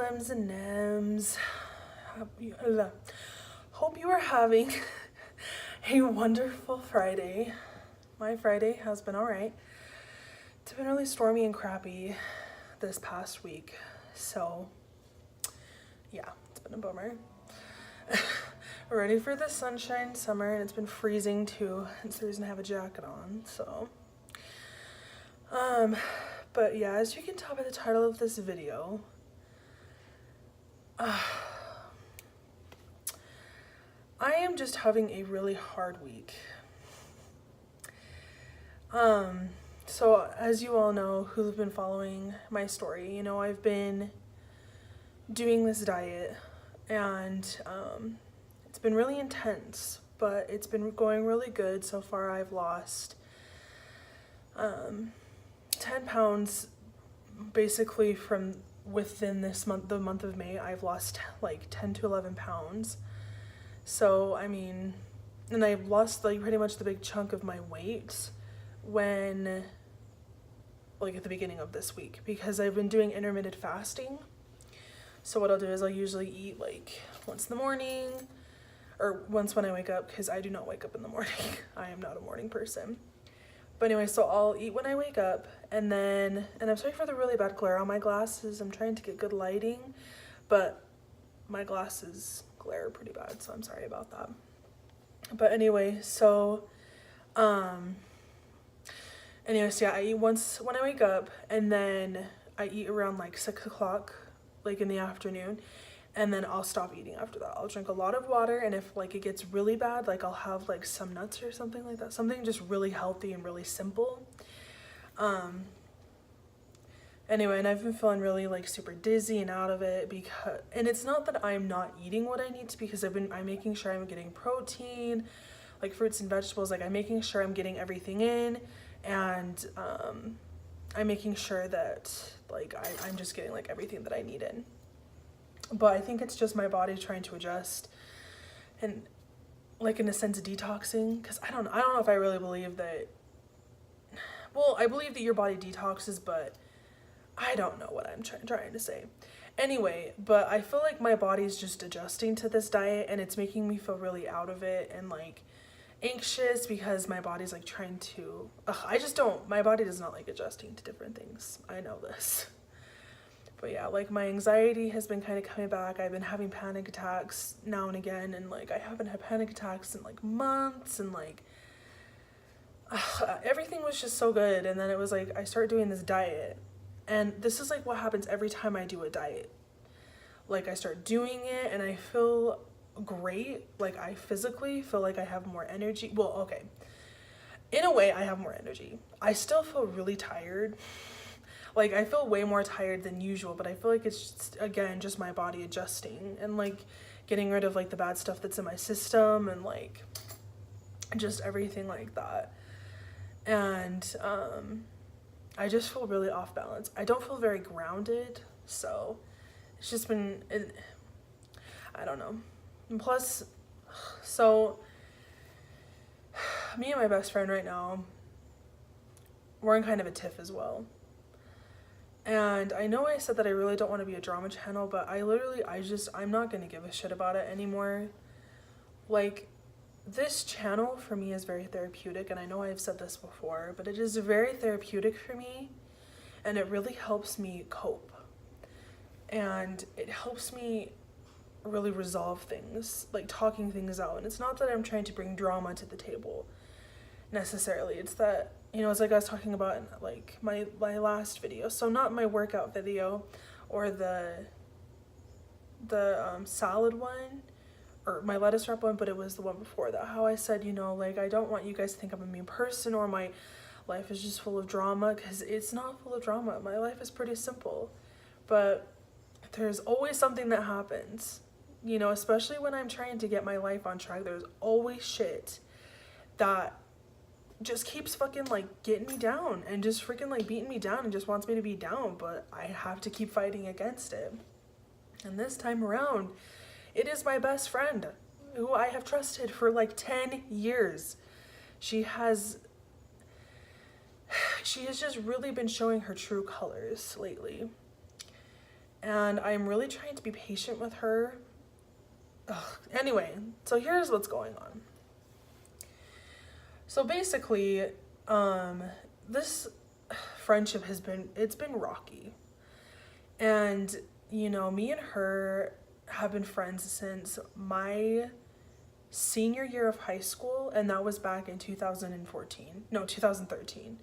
Ems and Ems. Hope you are having a wonderful Friday. My Friday has been alright. It's been really stormy and crappy this past week, so yeah, it's been a bummer. We're ready for the sunshine summer, and it's been freezing too. It's the reason I have a jacket on, so. But yeah, as you can tell by the title of this video, I am just having a really hard week. So as you all know who've been following my story, you know, I've been doing this diet, and it's been really intense, but it's been going really good. So far I've lost 10 pounds basically from within this month, the month of May. I've lost like 10 to 11 pounds. So, I mean, and I've lost like pretty much the big chunk of my weight when, like at the beginning of this week, because I've been doing intermittent fasting. So what I'll do is I'll usually eat like once in the morning or once when I wake up, because I do not wake up in the morning. I am not a morning person. But anyway, so I'll eat when I wake up, and then, and I'm sorry for the really bad glare on my glasses. I'm trying to get good lighting, but my glasses glare pretty bad, so I'm sorry about that. But anyway, so, anyways, yeah, I eat once when I wake up, and then I eat around like 6 o'clock, like in the afternoon, and then I'll stop eating after that. I'll drink a lot of water, and if like it gets really bad, like I'll have like some nuts or something like that, something just really healthy and really simple. Anyway, and I've been feeling really like super dizzy and out of it, because, and it's not that I'm not eating what I need to, because I'm making sure I'm getting protein, like fruits and vegetables, like I'm making sure I'm getting everything in, and I'm making sure that like I'm just getting like everything that I need in. But I think it's just my body trying to adjust, and like in a sense detoxing, because I don't know if I really believe that, well, I believe that your body detoxes, but I don't know what I'm trying to say. Anyway, but I feel like my body's just adjusting to this diet, and it's making me feel really out of it and like anxious, because my body's like trying to, my body does not like adjusting to different things. I know this. But yeah, like my anxiety has been kind of coming back. I've been having panic attacks now and again, and like I haven't had panic attacks in like months, and like everything was just so good. And then it was like I started doing this diet, and this is like what happens every time I do a diet. Like I start doing it and I feel great. Like I physically feel like I have more energy. Well, okay, in a way I have more energy. I still feel really tired. Like I feel way more tired than usual, but I feel like it's just, again, just my body adjusting and like getting rid of like the bad stuff that's in my system, and like just everything like that. And I just feel really off balance. I don't feel very grounded, so it's just been, I don't know. And plus, so me and my best friend right now, we're in kind of a tiff as well. And I know I said that I really don't want to be a drama channel, but I'm not going to give a shit about it anymore. Like, this channel for me is very therapeutic, and I know I've said this before, but it is very therapeutic for me, and it really helps me cope. And it helps me really resolve things, like talking things out. And it's not that I'm trying to bring drama to the table necessarily. It's that, you know, it's like I was talking about in like my last video, so not my workout video or the salad one or my lettuce wrap one, but it was the one before that, how I said, you know, like I don't want you guys to think I'm a mean person or my life is just full of drama, because it's not full of drama. My life is pretty simple, but there's always something that happens, you know, especially when I'm trying to get my life on track. There's always shit that just keeps fucking like getting me down and just freaking like beating me down and just wants me to be down, but I have to keep fighting against it. And this time around, it is my best friend who I have trusted for like 10 years. She has just really been showing her true colors lately. and I'm really trying to be patient with her. Ugh. Anyway, so here's what's going on. So basically, this friendship it's been rocky. And, you know, me and her have been friends since my senior year of high school, and that was back in 2014. No, 2013.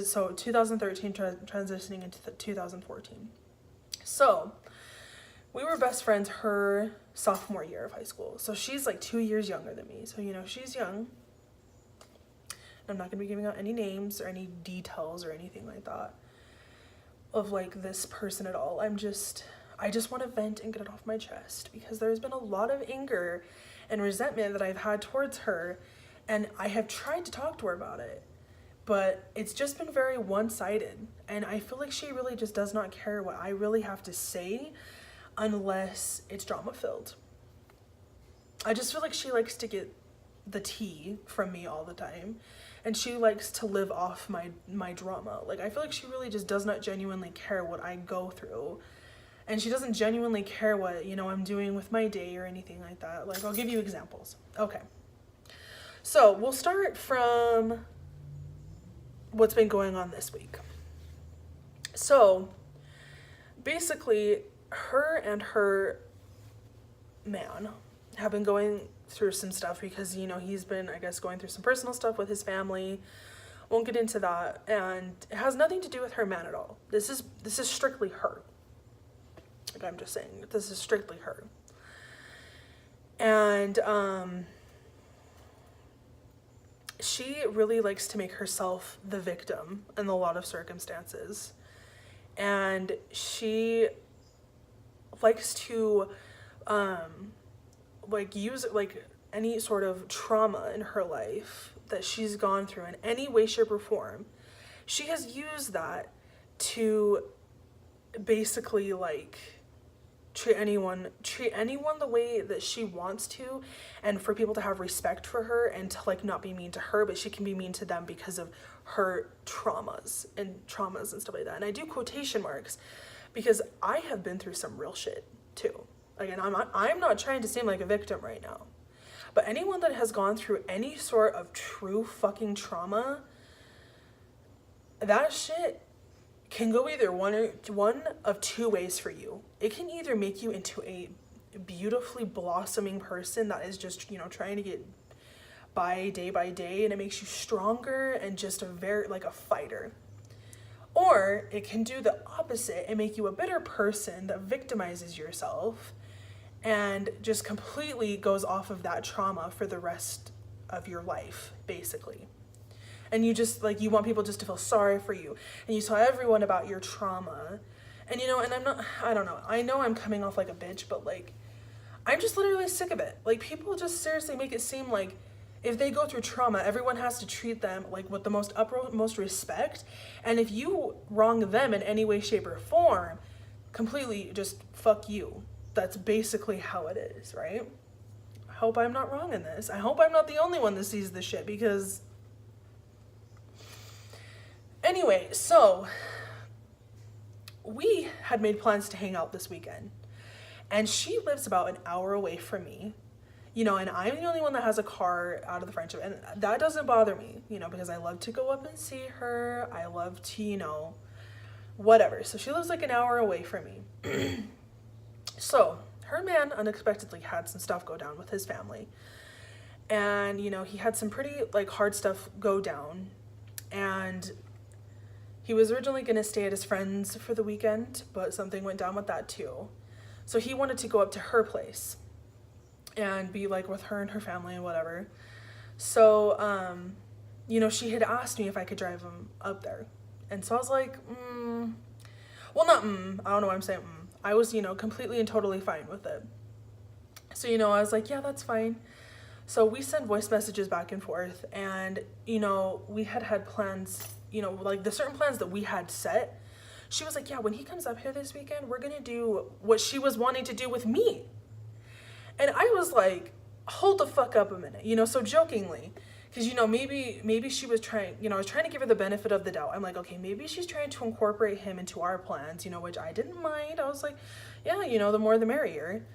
So 2013 transitioning into 2014. So we were best friends her sophomore year of high school. So she's like 2 years younger than me. So, you know, she's young. I'm not going to be giving out any names or any details or anything like that of like this person at all. I just want to vent and get it off my chest because there's been a lot of anger and resentment that I've had towards her, and I have tried to talk to her about it, but it's just been very one-sided, and I feel like she really just does not care what I really have to say unless it's drama-filled. I just feel like she likes to get the tea from me all the time, and she likes to live off my drama. Like, I feel like she really just does not genuinely care what I go through, and she doesn't genuinely care what, you know, I'm doing with my day or anything like that. Like, I'll give you examples. Okay, so we'll start from what's been going on this week. So basically, her and her man have been going through some stuff because, you know, he's been, I guess, going through some personal stuff with his family. Won't get into that, and it has nothing to do with her man at all. This is strictly her. Like, I'm just saying, this is strictly her. And she really likes to make herself the victim in a lot of circumstances, and she likes to like use like any sort of trauma in her life that she's gone through in any way, shape, or form. She has used that to basically like treat anyone the way that she wants to, and for people to have respect for her and to like not be mean to her, but she can be mean to them because of her traumas and stuff like that. And I do quotation marks because I have been through some real shit too. Again, I'm not trying to seem like a victim right now, but anyone that has gone through any sort of true fucking trauma, that shit can go either one of two ways for you. It can either make you into a beautifully blossoming person that is just, you know, trying to get by day, and it makes you stronger and just a very, like, a fighter. Or it can do the opposite and make you a bitter person that victimizes yourself and just completely goes off of that trauma for the rest of your life, basically. And you just, like, you want people just to feel sorry for you, and you tell everyone about your trauma. And, you know, and I don't know, I know I'm coming off like a bitch, but, like, I'm just literally sick of it. Like, people just seriously make it seem like if they go through trauma, everyone has to treat them, like, with the most utmost respect. And if you wrong them in any way, shape, or form, completely just fuck you. That's basically how it is, right? I hope I'm not wrong in this. I hope I'm not the only one that sees this shit, because... Anyway, so we had made plans to hang out this weekend, and she lives about an hour away from me, you know, and I'm the only one that has a car out of the friendship, and that doesn't bother me, you know, because I love to go up and see her. I love to, you know, whatever. So she lives like an hour away from me. So her man unexpectedly had some stuff go down with his family, and, you know, he had some pretty, like, hard stuff go down, and he was originally going to stay at his friend's for the weekend, but something went down with that too. So he wanted to go up to her place and be, like, with her and her family and whatever. So, you know, she had asked me if I could drive him up there. And so I was like, well, not I don't know why I'm saying I was, you know, completely and totally fine with it. So, you know, I was like, yeah, that's fine. So we sent voice messages back and forth, and, you know, we had plans, you know, like the certain plans that we had set. She was like, yeah, when he comes up here this weekend, we're going to do what she was wanting to do with me. And I was like, hold the fuck up a minute, you know, so jokingly, because, you know, maybe she was trying, you know, I was trying to give her the benefit of the doubt. I'm like, okay, maybe she's trying to incorporate him into our plans, you know, which I didn't mind. I was like, yeah, you know, the more the merrier,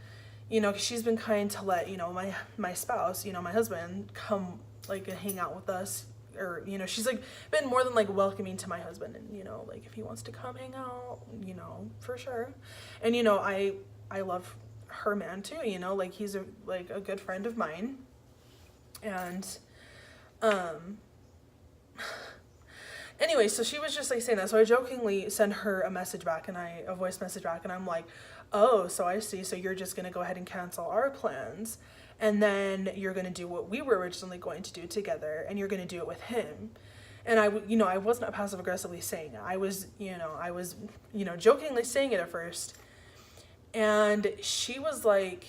you know, 'cause she's been kind to let, you know, my spouse, you know, my husband come like hang out with us, or, you know, she's like been more than like welcoming to my husband, and, you know, like if he wants to come hang out, you know, for sure. And, you know, I love her man too, you know, like he's like a good friend of mine. And anyway, so she was just like saying that. So I jokingly sent her a message back, and a voice message back, and I'm like, oh, so I see. So you're just going to go ahead and cancel our plans, and then you're going to do what we were originally going to do together, and you're going to do it with him. And I was not passive aggressively saying it. I was jokingly saying it at first. And she was like,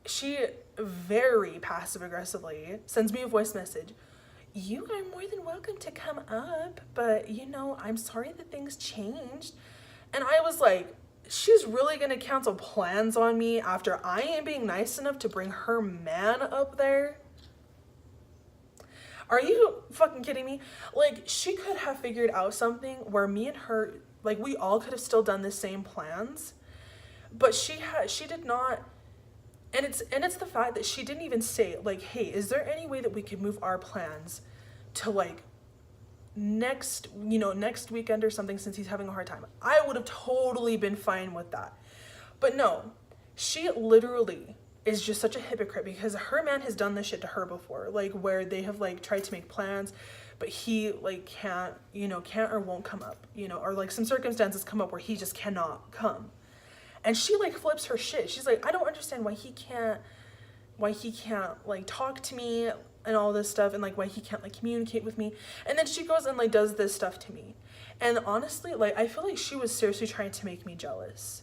she very passive aggressively sends me a voice message. You are more than welcome to come up, but, you know, I'm sorry that things changed. And I was like, she's really gonna cancel plans on me after I am being nice enough to bring her man up there? Are you fucking kidding me? Like, she could have figured out something where me and her, like, we all could have still done the same plans, but she did not. And it's the fact that she didn't even say, like, hey, is there any way that we could move our plans to, like, next weekend or something, since he's having a hard time? I would have totally been fine with that. But no, she literally is just such a hypocrite, because her man has done this shit to her before, like, where they have, like, tried to make plans, but he, like, can't or won't come up, you know, or, like, some circumstances come up where he just cannot come. And she, like, flips her shit. She's like, I don't understand why he can't, like, talk to me and all this stuff, and, like, why he can't, like, communicate with me. And then she goes and, like, does this stuff to me. And honestly, like, I feel like she was seriously trying to make me jealous.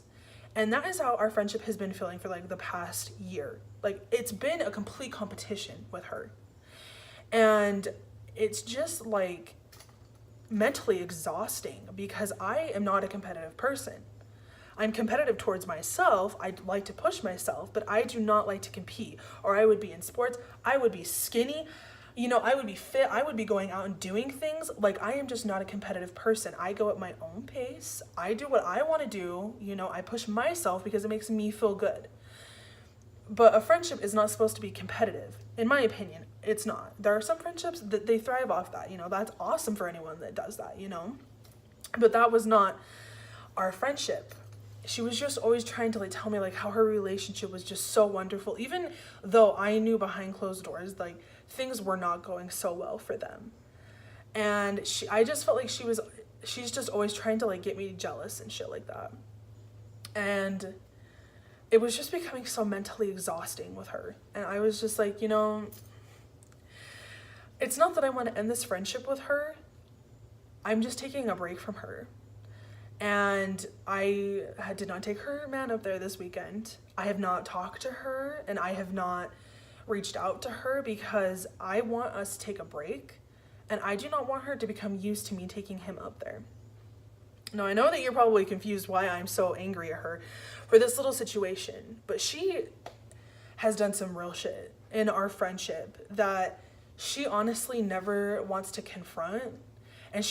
And that is how our friendship has been feeling for, like, the past year. Like, it's been a complete competition with her. And it's just, like, mentally exhausting, because I am not a competitive person. I'm competitive towards myself. I like to push myself, but I do not like to compete. Or I would be in sports, I would be skinny, you know, I would be fit, I would be going out and doing things. Like, I am just not a competitive person. I go at my own pace. I do what I want to do. You know, I push myself because it makes me feel good. But a friendship is not supposed to be competitive. In my opinion, it's not. There are some friendships that they thrive off that, you know, that's awesome for anyone that does that, you know. But that was not our friendship. She was just always trying to, like, tell me, like, how her relationship was just so wonderful, even though I knew behind closed doors, like, things were not going so well for them. And I just felt like she's just always trying to, like, get me jealous and shit like that. And it was just becoming so mentally exhausting with her. And I was just like, you know, it's not that I want to end this friendship with her. I'm just taking a break from her. And I did not take her man up there this weekend. I have not talked to her, and I have not reached out to her, because I want us to take a break, and I do not want her to become used to me taking him up there. Now, I know that you're probably confused why I'm so angry at her for this little situation, but she has done some real shit in our friendship that she honestly never wants to confront. And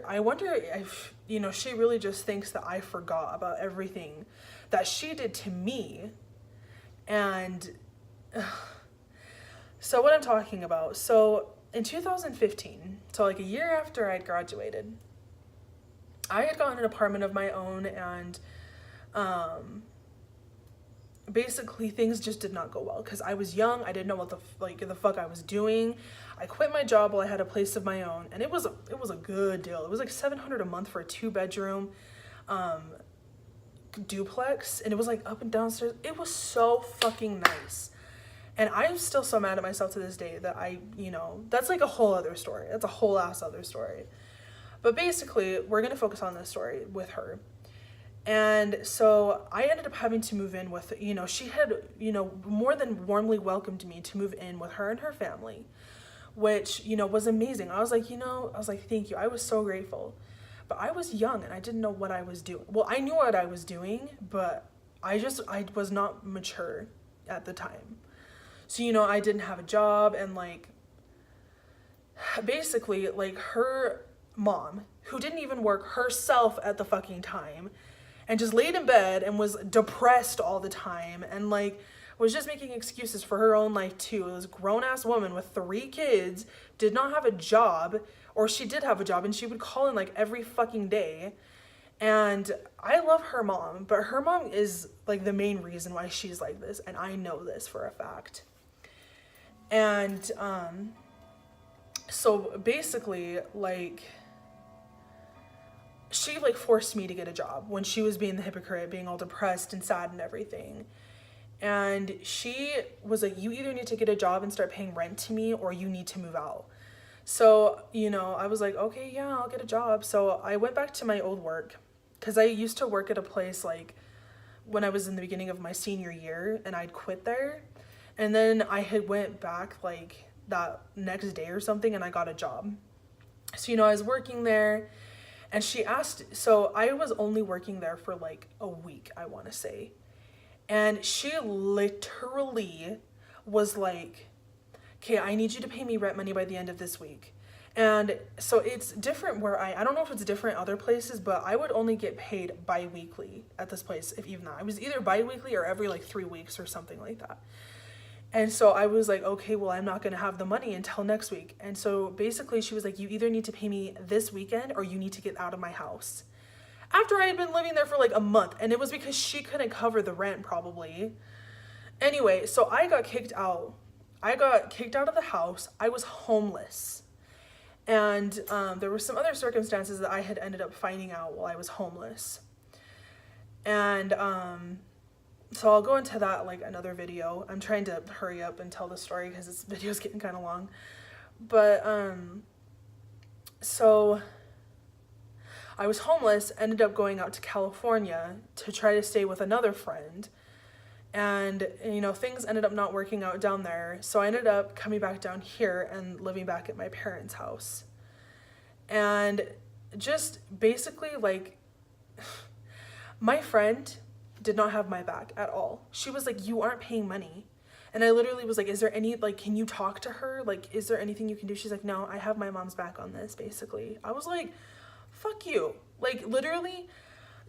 I wonder if, you know, she really just thinks that I forgot about everything that she did to me. And so what I'm talking about, so in 2015, so like a year after I'd graduated, I had gotten an apartment of my own, and basically things just did not go well, because I was young. I didn't know what the fuck I was doing. I quit my job while I had a place of my own, and it was a good deal. It was like $700 a month for a 2-bedroom duplex, and it was like up and downstairs. It was so fucking nice. And I'm still so mad at myself to this day that that's like a whole other story. That's a whole ass other story. But basically, we're gonna focus on this story with her. And so I ended up having to move in with, she had, more than warmly welcomed me to move in with her and her family, which, was amazing. I was like, thank you. I was so grateful. But I was young and I didn't know what I was doing. Well, I knew what I was doing, but I was not mature at the time. So, I didn't have a job, and basically, like, her mom, who didn't even work herself at the fucking time, and just laid in bed and was depressed all the time, and like was just making excuses for her own life too. This grown-ass woman with 3 kids did not have a job, or she did have a job and she would call in like every fucking day. And I love her mom, but her mom is like the main reason why she's like this, and I know this for a fact. And so basically, like, she like forced me to get a job when she was being the hypocrite, being all depressed and sad and everything. And she was like, you either need to get a job and start paying rent to me, or you need to move out. So, you know, I was like, okay, yeah, I'll get a job. So I went back to my old work, because I used to work at a place like when I was in the beginning of my senior year, and I'd quit there. And then I had went back like that next day or something, and I got a job. So, you know, I was working there, and she asked, so I was only working there for like a week, I want to say. And she literally was like, okay, I need you to pay me rent money by the end of this week. And so it's different where I don't know if it's different other places, but I would only get paid bi-weekly at this place, if even that. I was either bi-weekly or every like 3 weeks or something like that. And so I was like, okay, well, I'm not going to have the money until next week. And so basically she was like, you either need to pay me this weekend or you need to get out of my house. After I had been living there for like a month, and it was because she couldn't cover the rent probably. Anyway, so I got kicked out. I got kicked out of the house. I was homeless. And there were some other circumstances that I had ended up finding out while I was homeless. And so I'll go into that like another video. I'm trying to hurry up and tell the story because this video is getting kind of long. But so I was homeless, ended up going out to California to try to stay with another friend. And, you know, things ended up not working out down there. So I ended up coming back down here and living back at my parents' house. And just basically, like, my friend did not have my back at all. She was like, you aren't paying money. And I literally was like, is there any, like, can you talk to her? Like, is there anything you can do? She's like, no, I have my mom's back on this, basically. I was like, fuck you. Like, literally,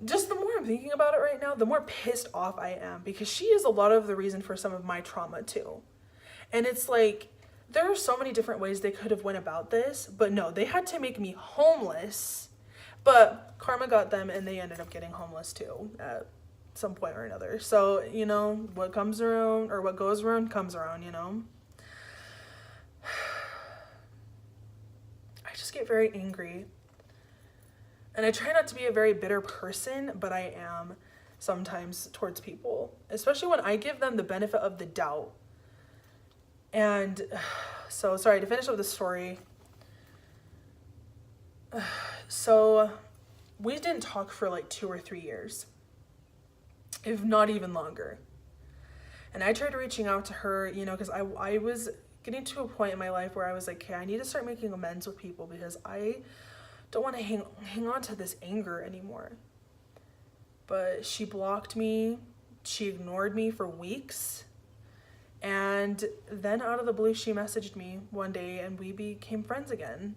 just the more I'm thinking about it right now, the more pissed off I am, because she is a lot of the reason for some of my trauma too. And it's like, there are so many different ways they could have went about this, but no, they had to make me homeless. But karma got them, and they ended up getting homeless too at some point or another. So, you know, what comes around, or what goes around comes around, you know. I just get very angry. And I try not to be a very bitter person, but I am sometimes towards people, especially when I give them the benefit of the doubt. And so, sorry, to finish up the story. So we didn't talk for like 2 or 3 years, if not even longer. And I tried reaching out to her, you know, because I was getting to a point in my life where I was like, okay, I need to start making amends with people, because I don't want to hang on to this anger anymore. But she blocked me. She ignored me for weeks. And then out of the blue, she messaged me one day, and we became friends again.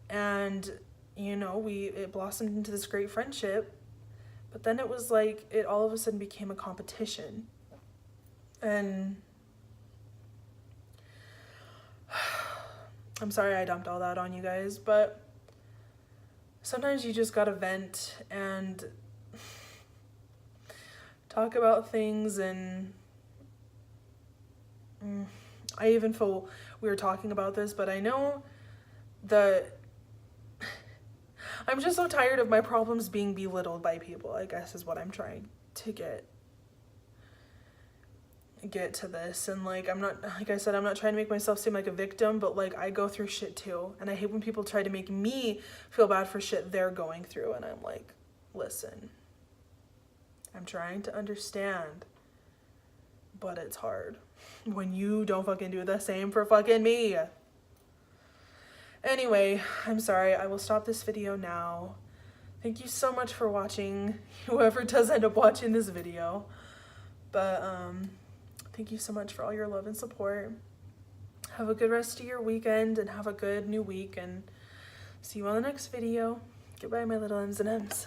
And, you know, it blossomed into this great friendship. But then it was like, it all of a sudden became a competition. And I'm sorry I dumped all that on you guys, but sometimes you just gotta vent and talk about things. And I even feel we were talking about this, but I know that I'm just so tired of my problems being belittled by people, I guess is what I'm trying to get to this. And like, I'm not, like I said, I'm not trying to make myself seem like a victim, but like, I go through shit too, and I hate when people try to make me feel bad for shit they're going through. And I'm like, listen, I'm trying to understand, but it's hard when you don't fucking do the same for fucking me. Anyway, I'm sorry, I will stop this video now. Thank you so much for watching, whoever does end up watching this video. But thank you so much for all your love and support. have a good rest of your weekend and have a good new week, and see you on the next video. Goodbye, my little Ems and Ems.